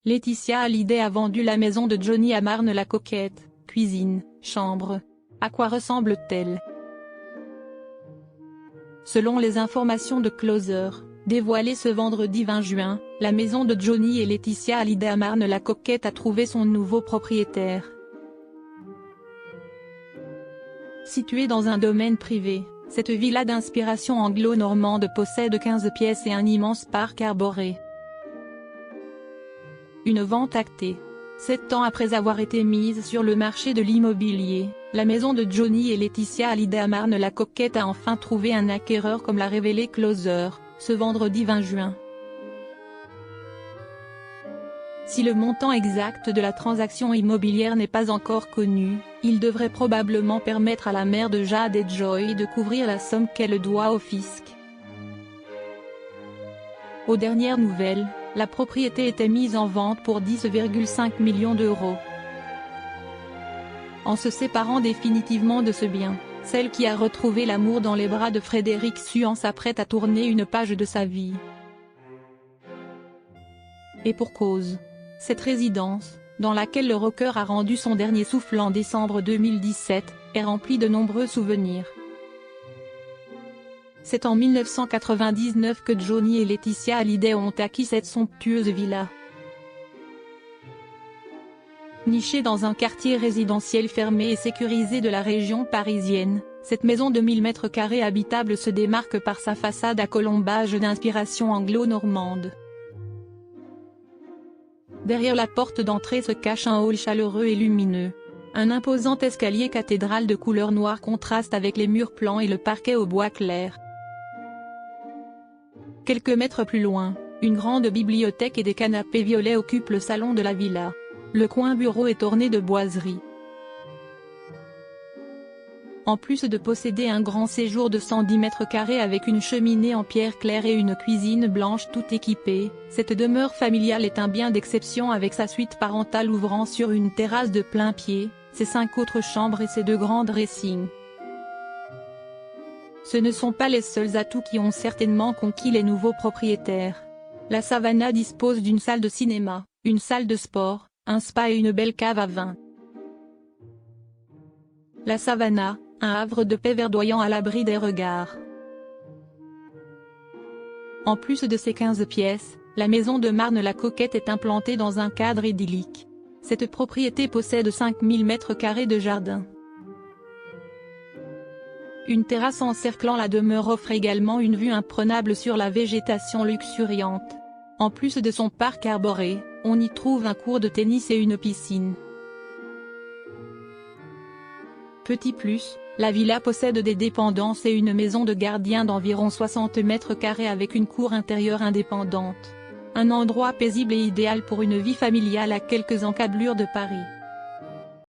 Laetitia Hallyday a vendu la maison de Johnny à Marne-la-Coquette, cuisine, chambre. À quoi ressemble-t-elle? Selon les informations de Closer, dévoilées ce vendredi 20 juin, la maison de Johnny et Laetitia Hallyday à Marne-la-Coquette a trouvé son nouveau propriétaire. Située dans un domaine privé, cette villa d'inspiration anglo-normande possède 15 pièces et un immense parc arboré. Une vente actée. 7 ans après avoir été mise sur le marché de l'immobilier, la maison de Johnny et Laetitia Hallyday à Marne-la-Coquette a enfin trouvé un acquéreur, comme l'a révélé Closer, ce vendredi 20 juin. Si le montant exact de la transaction immobilière n'est pas encore connu, il devrait probablement permettre à la mère de Jade et Joy de couvrir la somme qu'elle doit au fisc. Aux dernières nouvelles, la propriété était mise en vente pour 10,5 millions d'euros. En se séparant définitivement de ce bien, celle qui a retrouvé l'amour dans les bras de Frédéric Suan s'apprête à tourner une page de sa vie. Et pour cause. Cette résidence, dans laquelle le rocker a rendu son dernier souffle en décembre 2017, est remplie de nombreux souvenirs. C'est en 1999 que Johnny et Laetitia Hallyday ont acquis cette somptueuse villa. Nichée dans un quartier résidentiel fermé et sécurisé de la région parisienne, cette maison de 1000 m² habitable se démarque par sa façade à colombage d'inspiration anglo-normande. Derrière la porte d'entrée se cache un hall chaleureux et lumineux. Un imposant escalier cathédrale de couleur noire contraste avec les murs plans et le parquet au bois clair. Quelques mètres plus loin, une grande bibliothèque et des canapés violets occupent le salon de la villa. Le coin bureau est orné de boiseries. En plus de posséder un grand séjour de 110 m² avec une cheminée en pierre claire et une cuisine blanche tout équipée, cette demeure familiale est un bien d'exception avec sa suite parentale ouvrant sur une terrasse de plein pied, ses 5 autres chambres et ses 2 grands dressings. Ce ne sont pas les seuls atouts qui ont certainement conquis les nouveaux propriétaires. La Savannah dispose d'une salle de cinéma, une salle de sport, un spa et une belle cave à vin. La Savannah, un havre de paix verdoyant à l'abri des regards. En plus de ses 15 pièces, la maison de Marne-la-Coquette est implantée dans un cadre idyllique. Cette propriété possède 5000 m² de jardin. Une terrasse encerclant la demeure offre également une vue imprenable sur la végétation luxuriante. En plus de son parc arboré, on y trouve un court de tennis et une piscine. Petit plus, la villa possède des dépendances et une maison de gardien d'environ 60 m² avec une cour intérieure indépendante. Un endroit paisible et idéal pour une vie familiale à quelques encablures de Paris.